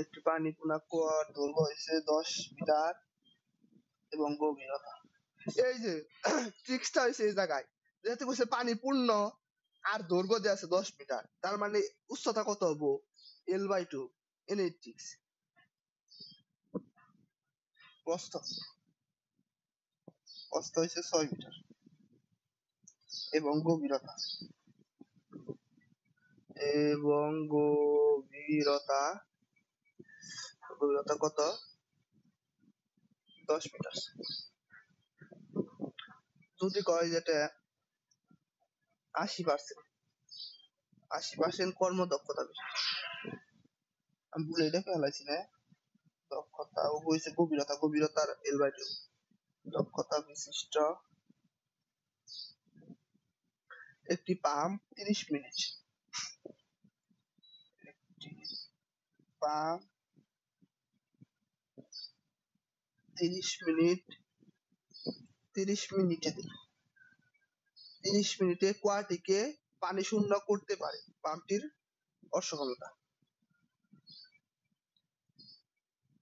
একটি পানিপূর্ণ কুয়ার দৈর্ঘ্য হয়েছে 10 মিটার এবং গভীরতা। এই যে ট্রিক্সটা হয়েছে এই জায়গায়, যেহেতু বলছে পানি পূর্ণ আর দৈর্ঘ্য দেওয়া আছে 10 মিটার, তার মানে উচ্চতা কত হবো? L/2 এনে ট্রিক্স। প্রস্থ হয়েছে 6 মিটার এবং গভীরতা কত? 10 মিটার। যদি কয় যেটা 80% কর্মদক্ষতা বিষয়, আমি ভুলে এটা ফেলাইছি না। দক্ষতা ও হয়েছে গভীরতার L/2 দক্ষতা বিশিষ্ট একটি পাম্প 30 মিনিট। একটি পাম্প 30 মিনিটে কুয়াটিকে পানি শূন্য করতে পারে। পাম্পটির অসক্ষমতা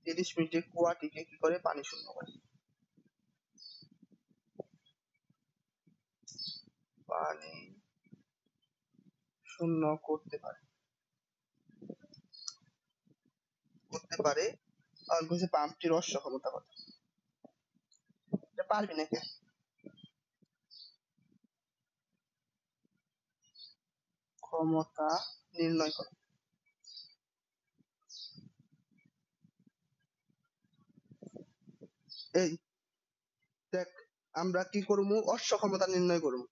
30 মিনিটে কুয়াটিকে কি করে? পানি শূন্য করে। পানি শূন্য করতে পারে। আর বলছে পাম্পটির অসক্ষমতা কত? এটা পারবি নাকি? ক্ষমতা নির্ণয় করো। এই দেখ, আমরা কি করবো? অসক্ষমতা নির্ণয় করবো।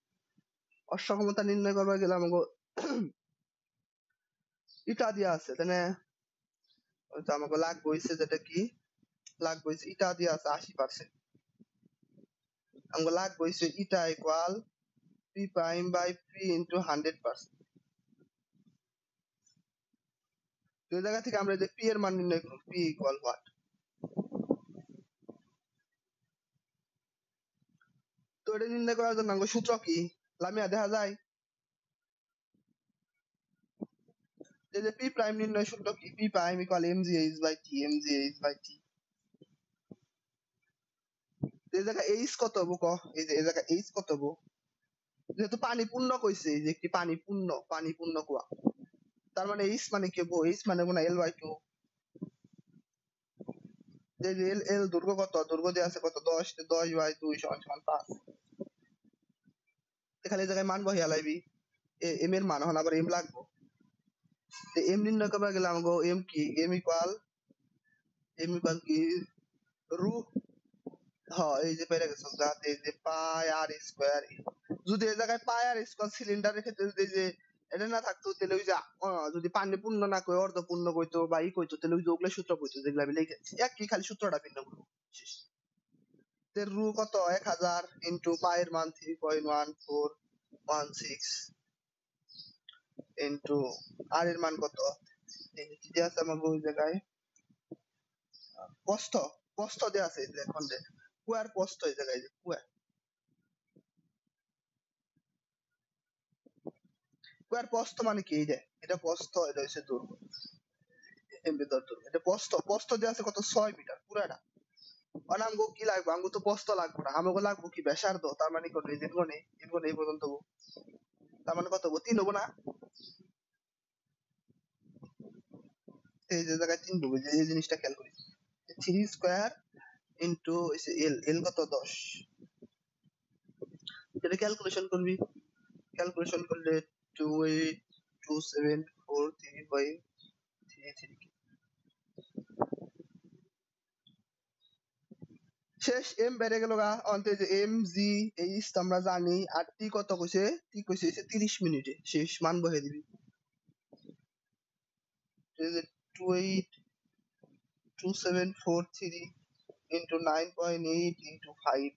অসক্ষমতা নির্ণয় করবার গেলে আমাকে ইটা দিয়া আছে, তাই না? আমাকে লাগবে হইছে যেটা কি লাগবে হইছে ইটা দিয়া আছে 80%। আমাকে লাগবে হইছে eta equal P prime by P into 100%। তো এই জায়গা থেকে আমরা যে পি এর মান নির্ণয় করব, পি ইকুয়াল হোয়াট? তো এটা নির্ণয় করার জন্য আমাকে সূত্র কি লামিয়া দেখা যায়? যে পি প্রাইম নির্ণয় সূত্র কি? P prime equal mgh by T, এই জায়গা এইচ কত হবো ক? এই যে এই জায়গা এইচ কত হবো? যেহেতু পানি পূর্ণ কইছে, যে একটি পানি পূর্ণ কুয়া, তার মানে এইচ মানে কি হবো? এইচ মানে হবো না L/2। যে এল দৈর্ঘ্য কত? দৈর্ঘ্য দেওয়া আছে কত? 10/2 = 5। এখানে এই জায়গায় মান বহিয়া লাইবি। এম এর মান, এখন আবার এম লাগবো। এম নির্ণয় করবার গেলে আমাকে এম কি? এম ইকুয়াল কি? রু এই যে পেরে গেছো যাতে এই যে পাই আর স্কয়ার। যদি এই জায়গায় পাই আর স্কয়ার সিলিন্ডারের ক্ষেত্রে যদি যে এটা না থাকতো, তাহলে ওই যে যদি পানি পূর্ণ না কই অর্ধ পূর্ণ কইতো বা কইতো, তাহলে ওই যে ওগুলো সূত্র কইতো যেগুলো আমি লিখেছি, একই খালি সূত্রটা ভিন্ন করবো। রু কত? 1000 ইন্টু পাই এর মান 3.1416 ইন্টু আর এর মান কত? কি আছে আমার ওই জায়গায়? প্রস্থ দেওয়া আছে এখন যে কুয়ার প্রস্থ, এই জায়গায় যে কুয়ার প্রস্থ মানে কি? এই যে এটা প্রস্থ, এটা হচ্ছে দৈর্ঘ্য, এটা প্রস্থ দেওয়া আছে কত? 6 মিটার পুরাটা। আর আমগো কি লাগবে? আমগো তো প্রস্থ লাগবে না, আমগো লাগবে কি? ব্যাসার্ধ। তার মানে কত? এই যে এই পর্যন্ত, তার মানে কত হবো? 3 হবো না? এই যে জায়গায় 3 দেবো, যে এই জিনিসটা খেয়াল করি। 3 স্কয়ার ইন্টু এল কত? 10। এটা ক্যালকুলেশন করবি। ক্যালকুলেশন করলে 282743.33 শেষ। এম বেড়ে গেল গা অন্তে, যে এম জি এইচ আমরা জানি, আর টি কত কইছে? টি কইছে 30 মিনিটে। শেষ মান বহে দিবি। 282743 into 9.8 into 5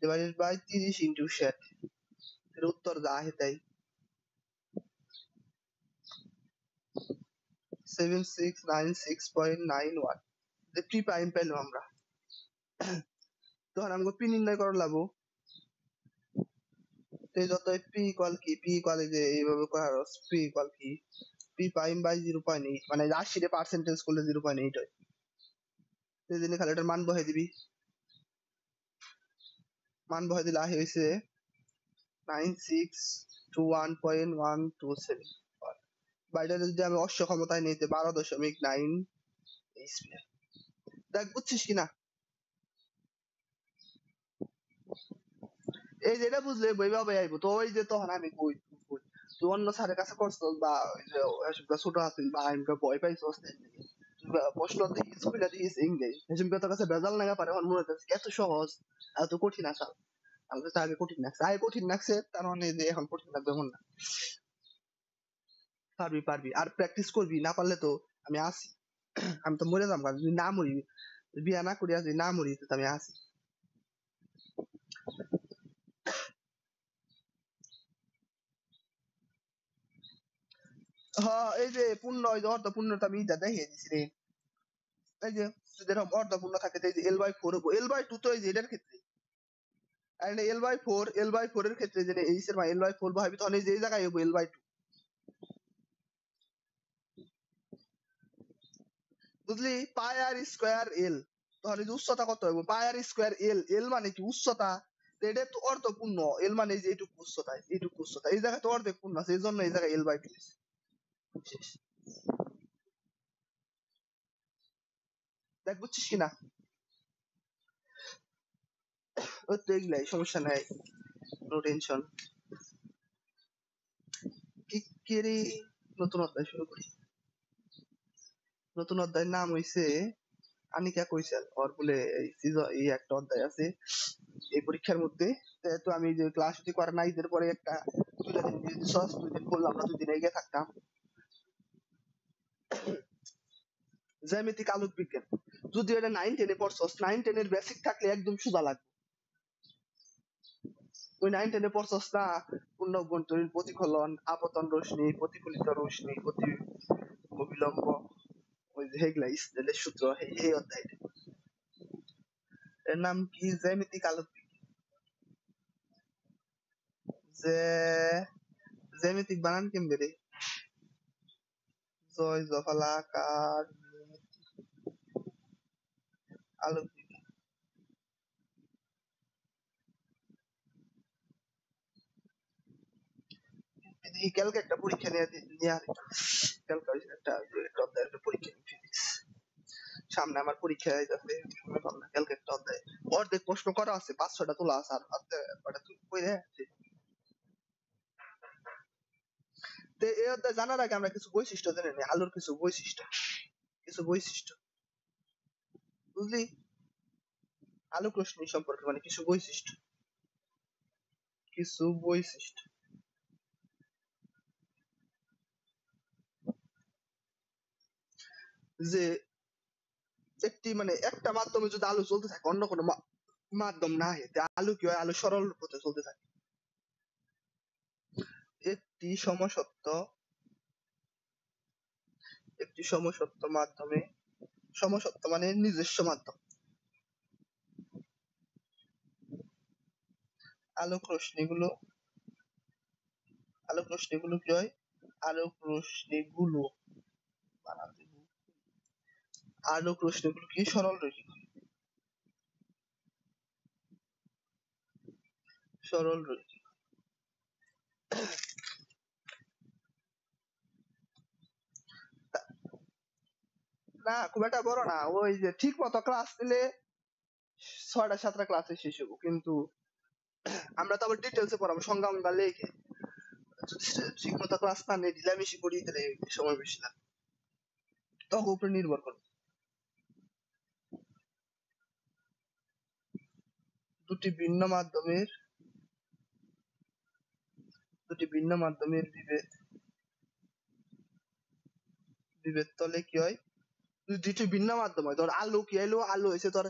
divided by 30 into 60। এর উত্তর যা আহে তাই 7696.91। যে পি প্রাইম পেলাম আমরা। তখন আমাকে পি নির্ণয় করা লাগবো। যত পি ইকুয়াল কি? পি ইকুয়াল যে এইভাবে করা পি ইকুয়াল কি? পি প্রাইম বাই 0.8 মানে 80 রে পার্সেন্টেজ করলে 0.8 হয়। এই জন্য খালি এটার মান বহাই দিবি, মান বহাই দিলে আহে হইছে 9621.127। বাইরে যদি আমি অশ্ব ক্ষমতায় নিতে 12.9 এইচপি। দেখ বুঝছিস কিনা? এই যেটা বুঝলে বইবা বই আইবো তো, ওই যে তখন আমি কই তুই অন্য স্যারের কাছে করছস বা ওই যে ছোট আছিস বা আমি ভয় পাইছস প্রশ্ন দিস কইলা দিস ইংলিশ এসব তোর কাছে বেজাল লাগা পারে আমার মনে হচ্ছে এত সহজ এত কঠিন আসা। আমার কাছে আগে কঠিন লাগছে, আগে কঠিন লাগছে তার মানে যে এখন কঠিন লাগবে এমন না। পারবি পারবি, আর প্র্যাকটিস করবি, না পারলে তো আমি আসি। আমি তো মরে যাবো যদি না মরি, বিয়া না করি যদি না মরি তো আমি আসি। হ্যাঁ এই যে পূর্ণ, ওই যে অর্ধপূর্ণটা আমি এটা দেখিয়ে দিছি রে। এই যে যেরকম অর্ধপূর্ণ থাকে এই যে L/4 L/2 তো এই যে এটার ক্ষেত্রে, আর L/4 এর ক্ষেত্রে যে এইচ এর মান L/4 বহাবি তখন এই যে এই জায়গায় হইব L/2, বুঝলি? পাই আর স্কয়ার এল, তাহলে যে উচ্চতা কত হইব পাই আর স্কয়ার এল, এল মানে কি উচ্চতা, তো এটা তো অর্ধপূর্ণ, এল মানে এই যে এইটুকু উচ্চতা, এইটুকু উচ্চতা, এই জায়গায় তো অর্ধেক পূর্ণ আছে, এই জন্য এই জায়গায় L/2 শেষ। দেখ বুঝছিস কিনা? ওই তো এগুলাই, সমস্যা নাই, নো টেনশন। কি কি রে, নতুন অধ্যায় শুরু করি। নতুন অধ্যায়ের নাম হইছে, আনিকা কইছে ওর বলে এই একটা অধ্যায় আছে এই পরীক্ষার মধ্যে। তো আমি যে ক্লাস যদি করে না ঈদের পরে একটা দুইটা দিন দিয়ে দিছস, 2 দিন করলাম না, 2 দিন এগিয়ে থাকতাম। জ্যামিতিক আলোক বিজ্ঞান, যদি এটা 9-10 এ পড়ছস, 9-10 এর বেসিক থাকলে একদম সোজা লাগবে। ওই 9-10 এ পড়ছস না, পূর্ণ অভ্যন্তরীণ প্রতিফলন, আপতন রশ্মি, প্রতিফলিত রশ্মি, প্রতি অবিলম্ব, ওই যে হেগলা স্নেলের সূত্র, এই অধ্যায়টা এর নাম কি? জ্যামিতিক আলোক যে জ্যামিতিক বানান কেমবে রে? জয় জফলাকার আলোক কালকে একটা পরীক্ষা নিয়ে কালকে একটা অধ্যায়ের একটা পরীক্ষা ফিজিক্স, সামনে আমার পরীক্ষা যাচ্ছে, কালকে একটা অধ্যায় অর্ধেক প্রশ্ন করা আছে, 5-6টা তোলা আছে, আর ওটা তুই কইরে তো এই অধ্যায় জানার আগে আমরা কিছু বৈশিষ্ট্য জেনে নিই, আলোর কিছু বৈশিষ্ট্য, কিছু বৈশিষ্ট্য, বুঝলি? আলোক রশ্মি সম্পর্কে মানে কিছু বৈশিষ্ট্য, কিছু বৈশিষ্ট্য। যে একটি মানে একটা মাধ্যমে যদি আলো চলতে থাকে অন্য কোনো মাধ্যম না হয়, আলো কি হয়? আলো সরল পথে চলতে থাকে। একটি সমসত্ব, একটি সমসত্ব মাধ্যমে, সমসত্ব মানে নিজস্ব মাধ্যম, আলোক রশ্মিগুলো, আলোক রশ্মিগুলো কি হয়? আলোক রশ্মিগুলো বানাতে, আলোক রশ্মিগুলো কি সরল রৈখিক, সরল রৈখিক। না খুব একটা বড় না, ওই যে ঠিক মতো ক্লাস নিলে 6টা-7টা ক্লাসে শেষ হবো, কিন্তু আমরা তো আবার ডিটেলসে পড়াবো, সংজ্ঞা আমরা লিখে, ঠিক মতো ক্লাস না নিয়ে ঢিলামিশি করি তাহলে সময় বেশি লাগে, তখন উপরে নির্ভর করবে। দুটি ভিন্ন মাধ্যমের, দুটি ভিন্ন মাধ্যমের বিভেদ, বিভেদ তলে কি হয়? দুটি ভিন্ন মাধ্যম হয়, ধর আলো কি এলো, আলো হয়েছে তোর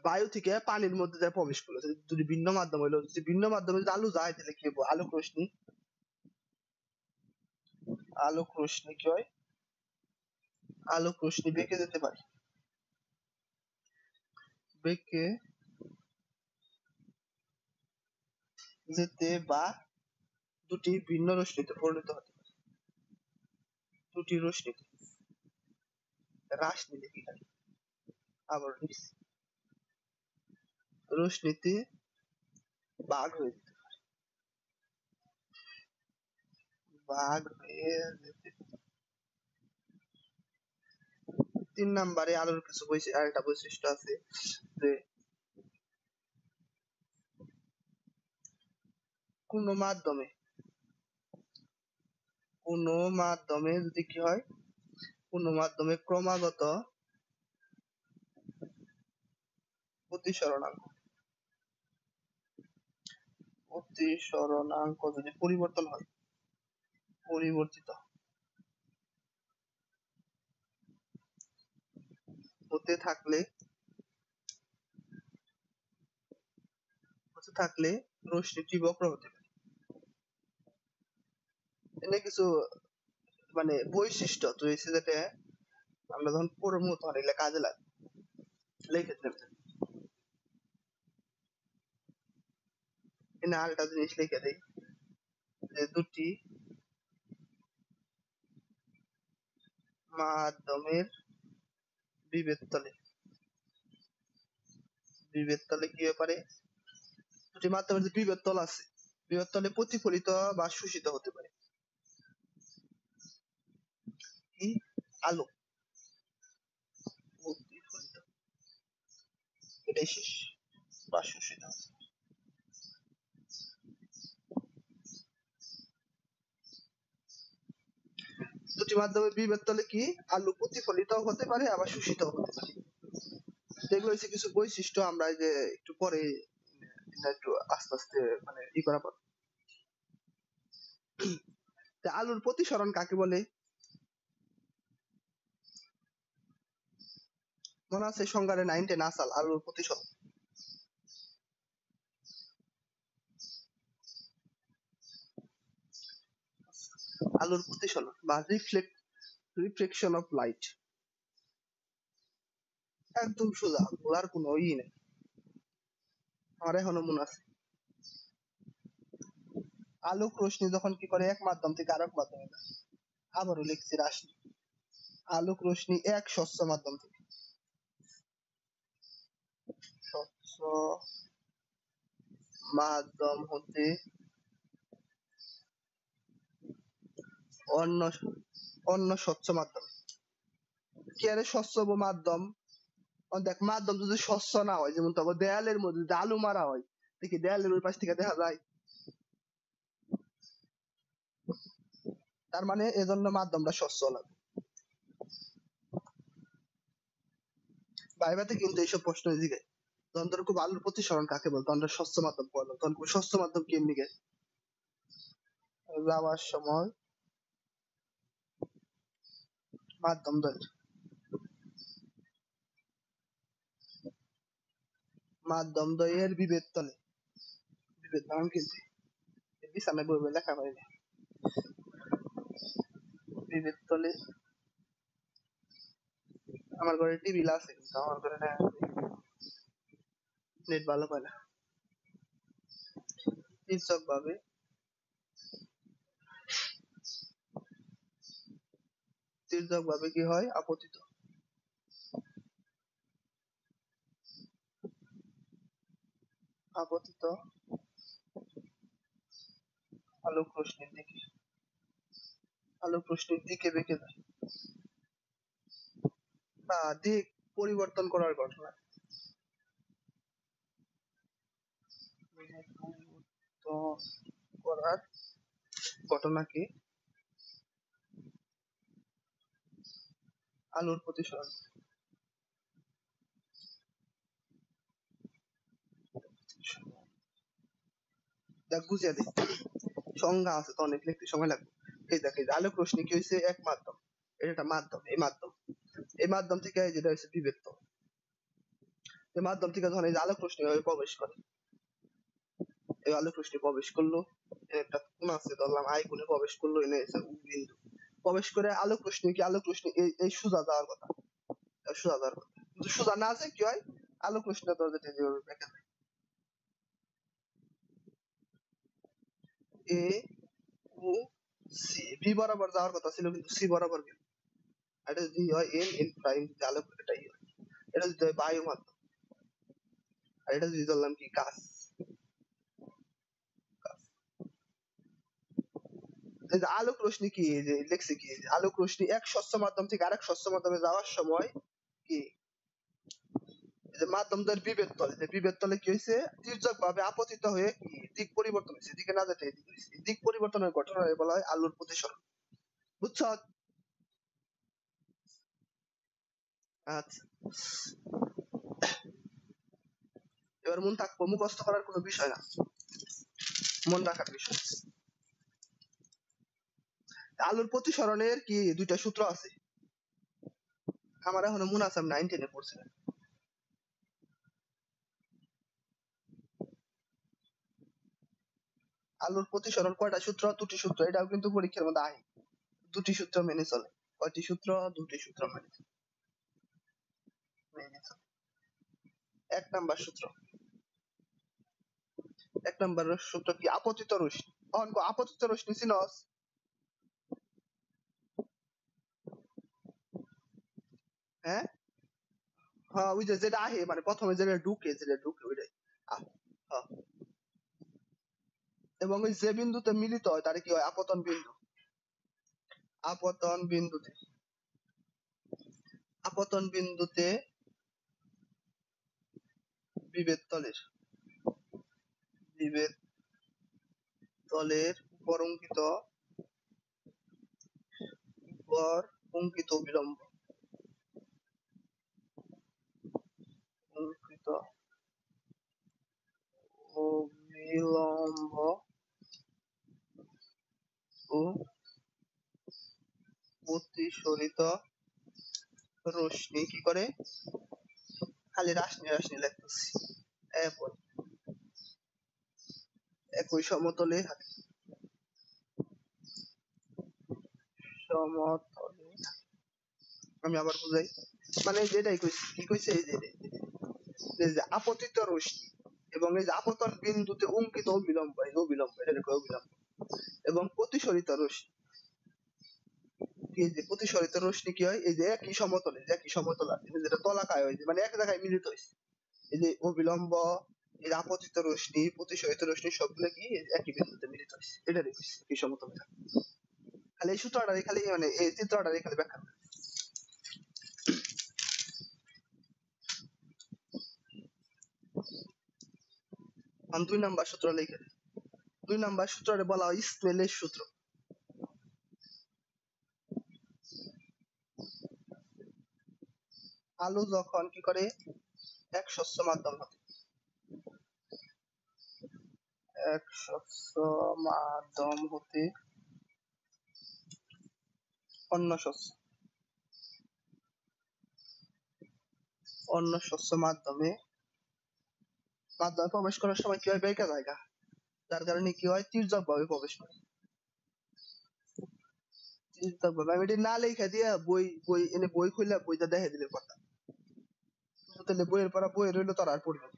বায়ু থেকে পানির মধ্যে যায় প্রবেশ করলো, দুটি ভিন্ন মাধ্যম হইলো, যদি ভিন্ন মাধ্যমে যদি আলো যায় তাহলে কি হবো? আলোক রশ্মি, আলোক রশ্মি কি হয়? আলোক রশ্মি বেঁকে যেতে পারে, বেঁকে যেতে বা দুটি ভিন্ন রশ্মিতে পরিণত হতে পারে। দুটি রশ্মিতে হ্রাস নিলে কি হয়? আবার রশ্মিতে ভাগ হয়ে যেতে ভাগ হয়ে যেতে 3 নম্বরে আলোর কিছু আরেকটা বৈশিষ্ট্য আছে যে কোনো মাধ্যমে যদি কি হয়, কোনো মাধ্যমে ক্রমাগত প্রতিসরণাঙ্ক যদি পরিবর্তিত হতে থাকলে রশ্মিটি বক্র হতে পারে। এনে কিছু মানে বৈশিষ্ট্য রয়েছে যেটা আমরা যখন পড়বো তখন এগুলা কাজে লাগে। লিখে দেবেন। এখানে আরেকটা জিনিস লিখে দেই যে দুটি মাধ্যমের বিভেদ তলে কি ব্যাপারে, দুটি মাধ্যমের যে বিভেদ তল আছে, বিভেদ তলে প্রতিফলিত বা শোষিত হতে পারে কি আলো, প্রতিফলিত এটাই শেষ, বা শোষিত। দুটি মাধ্যমের বিভেদ তলে কি আলো প্রতিফলিত হতে পারে আবার শোষিত হতে পারে। এগুলো হচ্ছে কিছু বৈশিষ্ট্য, আমরা যে একটু পরে একটু আস্তে আস্তে মানে করা পড়ে। আলোর প্রতিসরণ কাকে বলে মনে আছে? সংজ্ঞারে 9-10 আসাল আলোর প্রতিসরণ। আলোর প্রতিসরণ বা রিফ্লেকশন অফ লাইট। একদম সোজা, বলার কোনো ই নেই, আমার এখনো মনে আছে। আলোক রশ্মি যখন কি করে এক মাধ্যম থেকে আরেক মাধ্যমে যায়, আবারও লিখছি রাশি, আলোক রশ্মি এক স্বচ্ছ মাধ্যম থেকে স্বচ্ছ মাধ্যম হতে অন্য স্বচ্ছ মাধ্যম কি আরে স্বচ্ছ মাধ্যম, দেখ মাধ্যম যদি স্বচ্ছ না হয়, যেমন তবে দেয়ালের মধ্যে যদি আলো মারা হয়, দেখি দেয়ালের ওই পাশ থেকে দেখা যায়, তার মানে এজন্য মাধ্যমটা স্বচ্ছ লাগে। ভাইভাতে কিন্তু এইসব প্রশ্ন দিকে তখন তোর খুব আলোর প্রতিসরণ কাকে বলতো, আমরা স্বচ্ছ মাধ্যম পড়লাম, তখন স্বচ্ছ মাধ্যম কেমনি গে যাওয়ার সময় মাধ্যম দ্বয়ের বিভেদ তলে, বিভেদ নাম কিন্তু বিছানায় বই বই লেখা হয় না, বিভেদ তলে আমার ঘরে টিভি আছে কিন্তু আমার ঘরে নেট ভালো পায় না। তির্যক ভাবে কি হয়, আপতিত আলোক রশ্মির দিকে বেঁকে যায় বা দিক পরিবর্তন করার ঘটনা, ঘটনাকে আলোর প্রতিসরণ। দেখ বুঝিয়ে দিই, সংজ্ঞা আছে তো অনেক, লিখতে সময় লাগবে। এই দেখ, এই আলোক রশ্মি কি হয়েছে এক মাধ্যম, এটা একটা মাধ্যম, এই মাধ্যম থেকে যেটা হচ্ছে বিভেদ তল, এই মাধ্যম থেকে যখন এই আলোক রশ্মি প্রবেশ করে, এই আলোক রশ্মি প্রবেশ করলো, একটা কোণ আছে ধরলাম আই কোণে প্রবেশ করলো, এনে বিন্দু প্রবেশ করে আলোক রশ্মি এই সোজা যাওয়ার কথা, কিন্তু সোজা না যায় কি হয়, আলোক রশ্মিটা তোর যেটা যেভাবে বেঁকে যায় এ ও সি ভি বরাবর যাওয়ার কথা ছিল কিন্তু সি বরাবর গেল। এটা যদি হয় এন এন প্রাইম যদি আলোক এটাই হয়। এটা যদি হয় বায়ু মাধ্যম, আর এটা যদি ধরলাম কি কাজ। এই যে আলোক রশ্মি কি, এই যে লেখছে কি, এই যে আলোক রশ্মি এক স্বচ্ছ মাধ্যম থেকে আরেক স্বচ্ছ মাধ্যমে যাওয়ার সময় কি, এই যে মাধ্যমদের বিভেদ তলে, যে বিভেদ তলে কি হয়েছে, তির্যক ভাবে আপতিত হয়ে কি দিক পরিবর্তন হয়েছে, এদিকে না যেতে এদিকে হয়েছে। এই দিক পরিবর্তনের ঘটনায় বলা হয় আলোর প্রতিসরণ। বুঝছ? আচ্ছা, এবার মন থাকবো, মুখস্থ করার কোনো বিষয় না, মন রাখার বিষয়। আলোর প্রতিসরণের কি দুইটা সূত্র আছে, আমার এখনো মনে আছে, আমি 9-10 পড়ছিলাম। আলোর প্রতিসরণ কয়টা সূত্র, দুটি সূত্র, এটাও কিন্তু পরীক্ষার মধ্যে আয়, দুটি সূত্র মেনে চলে। কয়টি সূত্র, দুটি সূত্র মেনে চলে। এক নাম্বার সূত্র, এক নাম্বার সূত্র কি, আপতিত রশ্মি। তখন আপতিত রশ্মি চিনস? হ্যাঁ, হ্যাঁ, ওই যে যেটা আহে মানে প্রথমে যেটা ঢুকে, যেটা ঢুকে ওইটাই। হ্যাঁ। এবং ওই যে বিন্দুতে মিলিত হয় তারে কি হয়, আপতন বিন্দু। আপতন বিন্দুতে, আপতন বিন্দুতে বিভেদ তলের, বিভেদ তলের উপর অঙ্কিত, উপর অঙ্কিত অবিলম্ব, অঙ্কিত অবিলম্ব ও প্রতিসরিত রশ্মি কি করে, খালি রাশনি রাশনি লিখতেছি, এরপর একই সমতলে থাকে, সমতলে। আমি আবার বুঝাই, মানে যেটাই কইছি, কি কইছে, এই যে এই যে আপতিত রশ্মি এবং এই যে আপতন বিন্দুতে অঙ্কিত অবিলম্ব, এই যে অবিলম্ব, এটা কয় অবিলম্ব, এবং প্রতিসরিত রশ্মি, এই যে প্রতিসরিত রশ্মি কি হয়, এই যে একই সমতলে, যে একই সমতল আছে যেটা তলাকায় হয়, মানে এক জায়গায় মিলিত হয়েছে, এই যে অবিলম্ব, এই আপতিত রশ্মি, প্রতিসরিত রশ্মি সবগুলো কি একই বিন্দুতে মিলিত হয়েছে, এটা কইছে কি সমতলে থাকে। খালি এই সূত্রটা খালি মানে এই চিত্রটা খালি ব্যাখ্যা করে। দুই নাম্বার সূত্র লিখে, দুই নাম্বার সূত্রে বলা হয় স্নেলের সূত্র। আলো যখন কি করে এক স্বচ্ছ মাধ্যম হতে, এক স্বচ্ছ মাধ্যম হতে অন্য স্বচ্ছ, অন্য স্বচ্ছ মাধ্যমে, মাধ্যমে প্রবেশ করার সময় কি হয়, বেঁকে জায়গা, যার কারণে কি হয়, তির্যক ভাবে প্রবেশ করে। তির্যক ভাবে, আমি এটি না লেখা দিয়া বই বই এনে বই খুললে বইটা দেখে দিলে কথা, তাহলে বইয়ের পড়া বই রইলো, তার আর পড়বে।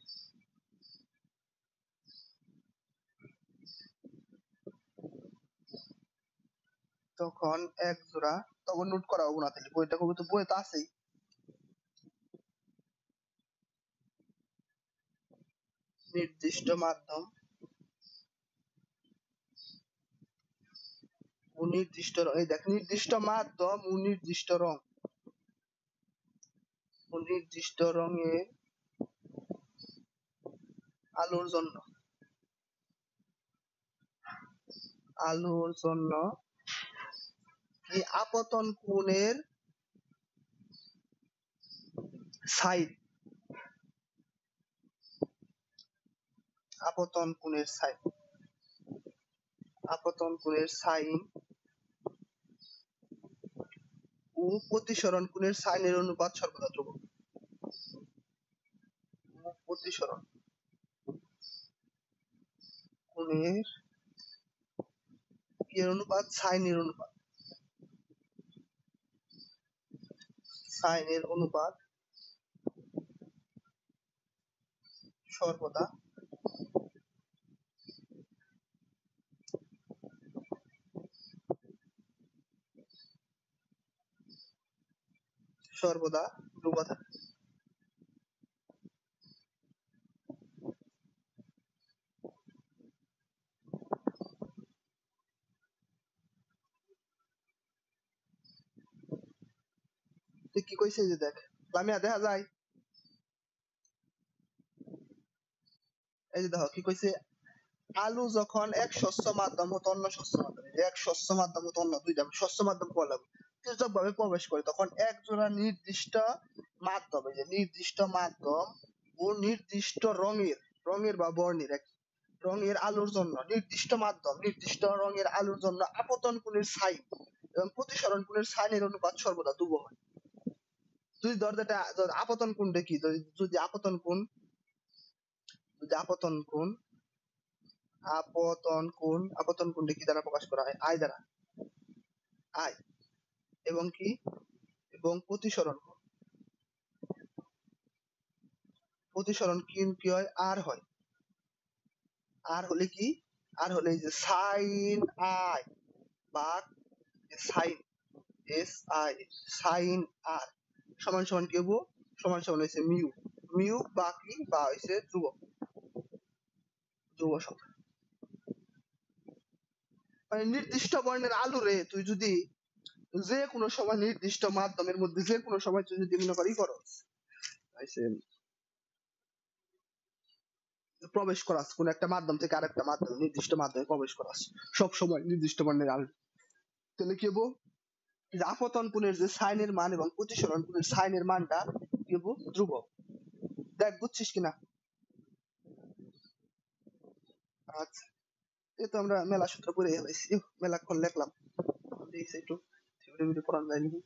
তখন এক জোড়া, তখন নোট করা হবো না, তাহলে বইটা কবি তো বই তো আছেই। নির্দিষ্ট মাধ্যম ও নির্দিষ্ট রং, এই দেখ, নির্দিষ্ট মাধ্যম ও নির্দিষ্ট রং, ও নির্দিষ্ট রঙে আলোর জন্য, আলোর জন্য এই আপতন কোণের সাইন, আপতন কোণের সাইন, আপতন কোণের সাইন ও প্রতিসরণ কোণের সাইনের অনুপাত সর্বদা ধ্রুবক। প্রতিসরণ কোণের কি অনুপাত, সাইনের অনুপাত, সাইনের অনুপাত সর্বদা সর্বদা ধ্রুব থাকে। তুই কি কইছিস যে দেখ লামিয়া দেখা যায়, এই যে দেখো কি কইছে, আলু যখন এক শস্য মাধ্যম হতে অন্য শস্য মাধ্যমে, এক শস্য মাধ্যম হতে অন্য দুইটা শস্য মাধ্যম করলাম তির্যক ভাবে প্রবেশ করে, তখন এক জোড়া নির্দিষ্ট মাধ্যম, এই যে নির্দিষ্ট মাধ্যম ও নির্দিষ্ট রঙের, রঙের বা বর্ণের এক রঙের আলোর জন্য নির্দিষ্ট মাধ্যম নির্দিষ্ট রঙের আলোর জন্য আপতন কোণের সাইন এবং প্রতিসরণ কোণের সাইনের অনুপাত সর্বদা ধ্রুব হয়। তুই ধর যেটা আপতন কোণটা কি, যদি আপতন কোণ, যদি আপতন কোণ, আপতন কোণটা কি দ্বারা প্রকাশ করা হয়, আই দ্বারা, আই, এবং কি, এবং প্রতিসরণ কোণ, প্রতিসরণ কি হয়, আর হয়, আর হলে কি, আর হলে এই যে সাইন আই বা সাইন এস আই, সাইন আর সমান সমান কি হবো, সমান সমান হয়েছে মিউ, মিউ বা কি বা হয়েছে ধ্রুব, ধ্রুব সংখ্যা। মানে নির্দিষ্ট বর্ণের আলো রে তুই যদি যে কোনো সময় নির্দিষ্ট মাধ্যমের মধ্যে যে কোনো সময় তুই যদি মনে করি করো প্রবেশ করাস কোন একটা মাধ্যম থেকে আরেকটা মাধ্যমে, নির্দিষ্ট মাধ্যমে প্রবেশ করাস সব সময় নির্দিষ্ট বর্ণের আলো, তাহলে কি হবো, যে আপতন কোণের যে সাইনের মান এবং প্রতিসরণ কোণের সাইনের মানটা কি হবো, ধ্রুব। দেখ বুঝছিস কিনা? আচ্ছা, এই তো আমরা মেলা সূত্র পড়ে গেছি, মেলাক্ষণ লেখলাম, দেখছি একটু থিওরি মিওরি পড়ানো যায় নাকি।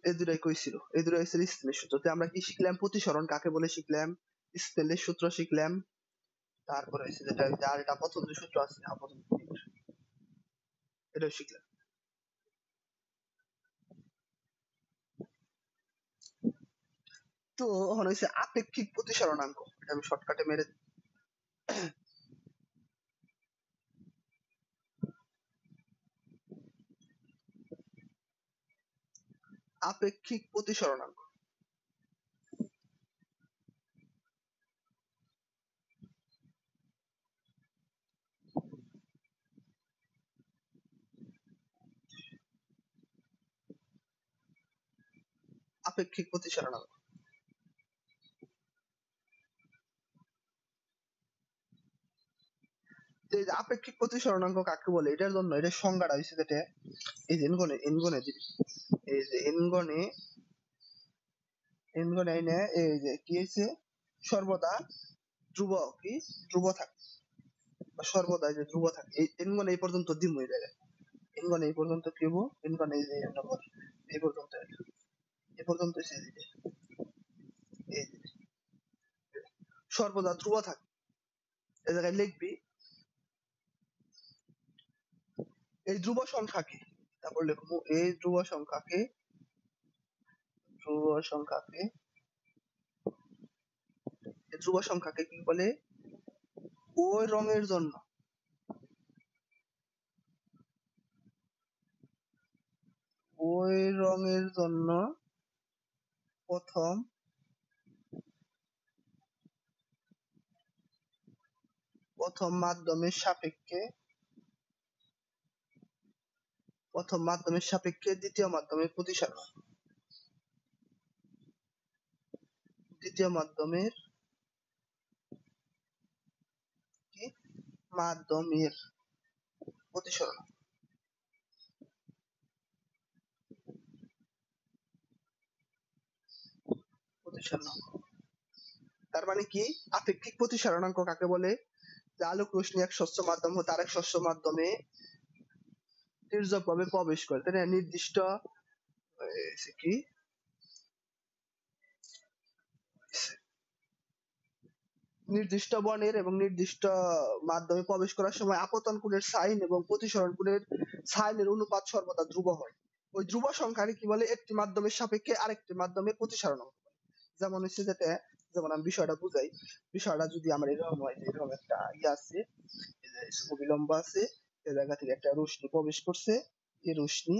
এই দুটাই কইছিল, এই দুটাই হচ্ছে স্নেলের সূত্র। আমরা কি শিখলাম, প্রতিসরণ কাকে বলে শিখলাম, স্নেলের সূত্র শিখলাম, তারপরে হচ্ছে যেটা আর এটা প্রথম যে সূত্র আছে আপতন কোণের, এটাও শিখলাম। তো এখন হচ্ছে আপেক্ষিক প্রতিসরণাঙ্ক, এটা আমি শর্টকাটে মেরে, আপেক্ষিক প্রতিসরণাঙ্ক, আপেক্ষিক প্রতিসরণাঙ্ক। এই যে আপেক্ষিক প্রতিসরণাঙ্ক কাকে বলে, এটার জন্য এটার সংজ্ঞাটা হচ্ছে যেটা, এই যে এনগনে দিবি, এই যে এনগনে আইনে এই যে কি হয়েছে, সর্বদা ধ্রুব, কি ধ্রুব থাকে, বা সর্বদা যে ধ্রুব থাকে, এই এনগনে এই পর্যন্ত দিম হয়ে যায়, এনগনে এই পর্যন্ত কি হবো, এনগনে এই যে এই পর্যন্ত, এই পর্যন্ত এই যে সর্বদা ধ্রুব থাকে, এই জায়গায় লিখবি এই ধ্রুব সংখ্যাকে, তারপর লিখবো এই ধ্রুব সংখ্যাকে, ধ্রুব সংখ্যাকে, এই ধ্রুব সংখ্যাকে কি বলে, ওই রঙের জন্য, ওই রঙের জন্য প্রথম প্রথম মাধ্যমের সাপেক্ষে, প্রথম মাধ্যমের সাপেক্ষে দ্বিতীয় মাধ্যমের প্রতিসরণ, দ্বিতীয় মাধ্যমের কি, মাধ্যমের প্রতিসরণ, প্রতিসরণ। তার মানে কি, আপেক্ষিক প্রতিসরণাঙ্ক কাকে বলে, যে আলোক রশ্মি এক শস্য মাধ্যম হতে আরেক শস্য মাধ্যমে তির্যকভাবে প্রবেশ করে, তাই না, নির্দিষ্ট কি, নির্দিষ্ট বর্ণের এবং নির্দিষ্ট মাধ্যমে প্রবেশ করার সময় আপতন কোণের সাইন এবং প্রতিসরণ কোণের সাইনের অনুপাত সর্বদা ধ্রুব হয়। ওই ধ্রুব সংখ্যাকে কি বলে, একটি মাধ্যমের সাপেক্ষে আরেকটি মাধ্যমের প্রতিসরণ। যেমন হচ্ছে যেটা, যেমন আমি বিষয়টা বুঝাই, বিষয়টা যদি আমার এরকম হয় যে এরকম একটা ইয়ে আছে, অবিলম্ব আছে, এই জায়গা থেকে একটা রশ্মি প্রবেশ করছে, এই রশ্মি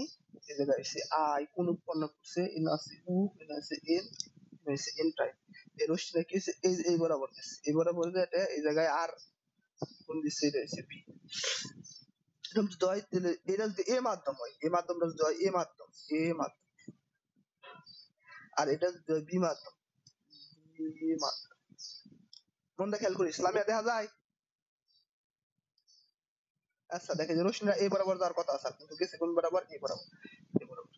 এই জায়গায় এসে আই কোন উৎপন্ন করছে, এখানে আছে উ, এখানে আছে এন, এখানে আছে এন প্রাইম। এই রশ্মিটা কি হচ্ছে এই বরাবর গেছে, এই বরাবর যেটা এই জায়গায় আর কোন দিচ্ছে, এটা হচ্ছে বি। এরকম যদি হয় তাহলে এটা যদি এ মাধ্যম হয়, এ মাধ্যমটা যদি হয় এ মাধ্যম, এ মাধ্যম, আর এটা যদি হয় বি মাধ্যম, বি মাধ্যম। কোনটা খেয়াল করি ইসলামিয়া দেখা যায়। আচ্ছা দেখে যে রশ্মিটা এ বরাবর যাওয়ার কথা আছে কিন্তু গেছে কোন বরাবর, এ বরাবর, এ বরাবর।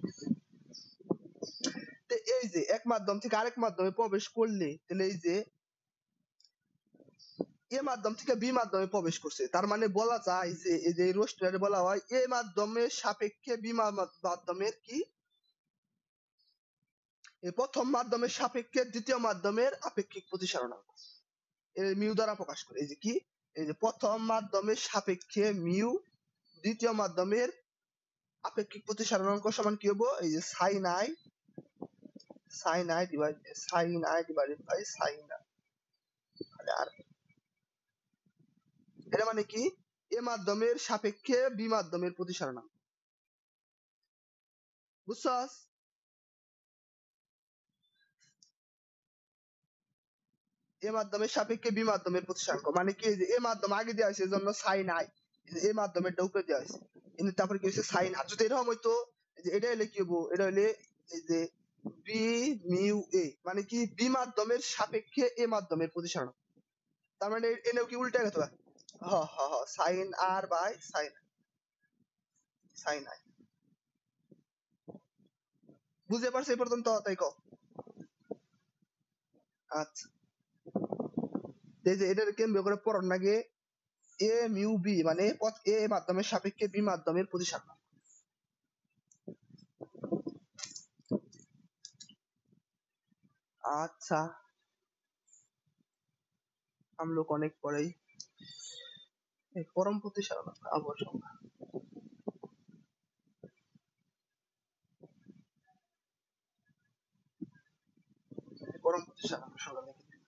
তো এই যে এক মাধ্যম থেকে আরেক মাধ্যমে প্রবেশ করলে তাহলে এই যে এ মাধ্যম থেকে বি মাধ্যমে প্রবেশ করছে, তার মানে বলা যায় যে এই যে রশ্মিটাকে বলা হয় এ মাধ্যমের সাপেক্ষে বি মাধ্যমের কি, এই প্রথম মাধ্যমের সাপেক্ষে দ্বিতীয় মাধ্যমের আপেক্ষিক প্রতিসরণাঙ্ক, এর মিউ দ্বারা প্রকাশ করে। এই যে কি, এই যে প্রথম মাধ্যমের সাপেক্ষে মিউ, দ্বিতীয় মাধ্যমের আপেক্ষিক প্রতিসরণাঙ্ক সমান কি হবো, এই যে sine I, sine I divided by sine R. এটা মানে কি, এ মাধ্যমের সাপেক্ষে বি মাধ্যমের প্রতিসরণাঙ্ক, বুঝছস? এ মাধ্যমের সাপেক্ষে বি মাধ্যমের প্রতিসরাঙ্ক মানে কি, যে এ মাধ্যম আগে দেওয়া হয়েছে এজন্য সাইন আই, এ মাধ্যমেরটা উপরে দেওয়া হয়েছে, কিন্তু তারপরে কি হয়েছে সাইন আর। যদি এরকম হইতো যে এটা হলে কি হবো, এটা হলে এই যে বি মিউ এ মানে কি বি মাধ্যমের সাপেক্ষে এ মাধ্যমের প্রতিসরণ, তার মানে এনেও কি উল্টা গেছে। হ হ হ sine r by sine, sine i. বুঝতে পারছো এই পর্যন্ত? তাই কও। আচ্ছা এই যে এটার কেন্দ্র করে পড়ার নাগে এ মিউ বি মানে এ মাধ্যমের সাপেক্ষে বি মাধ্যমের প্রতিসরণ। আচ্ছা हम लोग অনেক পরেই পরম প্রতিসরণ আবার সংখ্যা, পরম প্রতিসরণ সংখ্যা লিখে দিই।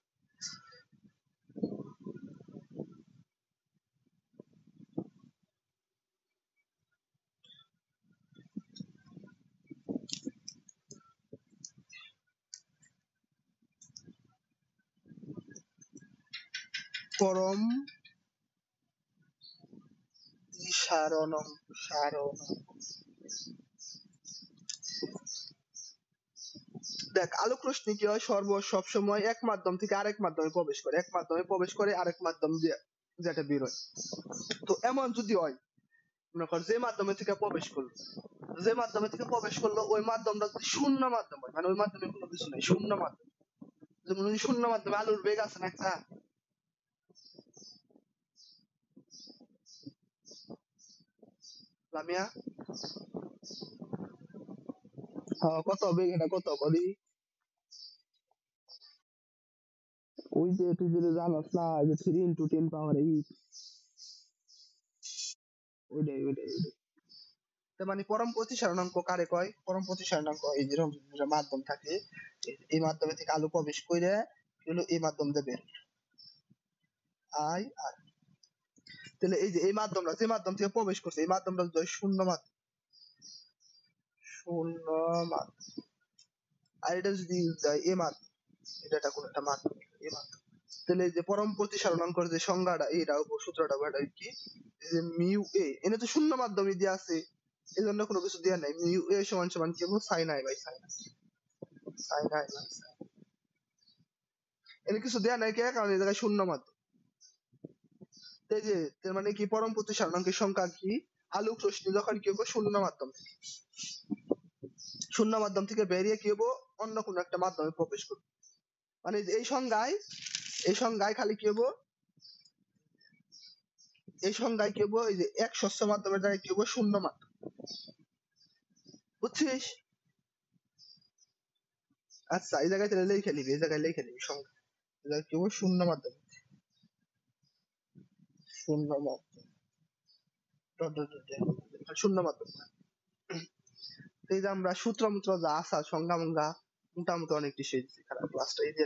পরম সারণম, সারণম। দেখ আলোক রশ্মি কি হয়, সবসময় এক মাধ্যম থেকে আরেক মাধ্যমে প্রবেশ করে, এক মাধ্যমে প্রবেশ করে আরেক মাধ্যম দিয়ে যেটা বের হয়। তো এমন যদি হয় মনে কর যে মাধ্যমে থেকে প্রবেশ করলো, যে মাধ্যমে থেকে প্রবেশ করলো ওই মাধ্যমটা যদি শূন্য মাধ্যম হয়, মানে ওই মাধ্যমে কোনো কিছু নাই, শূন্য মাধ্যম, যেমন ওই শূন্য মাধ্যমে আলোর বেগ আছে না একটা, লামিয়া কত বেগ, এটা কত করি, ওই যে তুই যদি জানাস না যে 3 × 10⁻8, ওইটাই ওইটাই ওইটাই। তার মানে পরম প্রতিসরণাঙ্ক কারে কয়, পরম প্রতিসরণাঙ্ক এই যেরকম মাধ্যম থাকে এই মাধ্যমে থেকে আলো প্রবেশ করে হলো এই মাধ্যম দেবে আই আর। তাহলে এই যে এই মাধ্যমটা যে মাধ্যম থেকে প্রবেশ করছে এই মাধ্যমটা যদি শূন্য মাধ্যম, শূন্য মাধ্যম, আর এটা যদি যায় এ মাধ্যম, এটা কোন একটা মাধ্যম এ মাধ্যম, তাহলে এই যে পরম প্রতিসরণাঙ্কর যে সংজ্ঞাটা এটা সূত্রটা এটা কি, যে মিউ এ এনে তো শূন্য মাধ্যমে দিয়ে আছে, এই জন্য কোনো কিছু দেওয়া নাই, মিউ এ সমান সমান কি হবে sine i by sine, sine i by sine, এনে কিছু দেওয়া নাই কে, কারণ এই জায়গায় শূন্য মাধ্যম। এই যে তার মানে কি পরম প্রতিসরণাঙ্কের সংখ্যা কি, আলোক রশ্মি যখন কি হবে শূন্য মাধ্যম, শূন্য মাধ্যম থেকে বেরিয়ে কি হবো অন্য কোনো একটা মাধ্যমে প্রবেশ করবে, মানে এই সংজ্ঞায়, এই সংজ্ঞায় খালি কি হবো, এই সংজ্ঞায় কি হবো এই যে এক স্বচ্ছ মাধ্যমের জায়গায় কি হবো শূন্য মাধ্যম, বুঝছিস? আচ্ছা এই জায়গায় তাহলে লিখে নিবি, এই জায়গায় লিখে নিবি সংজ্ঞা, এই জায়গায় কি হবো শূন্য মাধ্যম, শূন্য মাধ্যম শূন্য মাধ্যম। এই যে আমরা সূত্র মূত্র যা আসা সংজ্ঞা মঙ্গা মোটামুটি অনেক কিছু খারাপ ক্লাসটা এই যে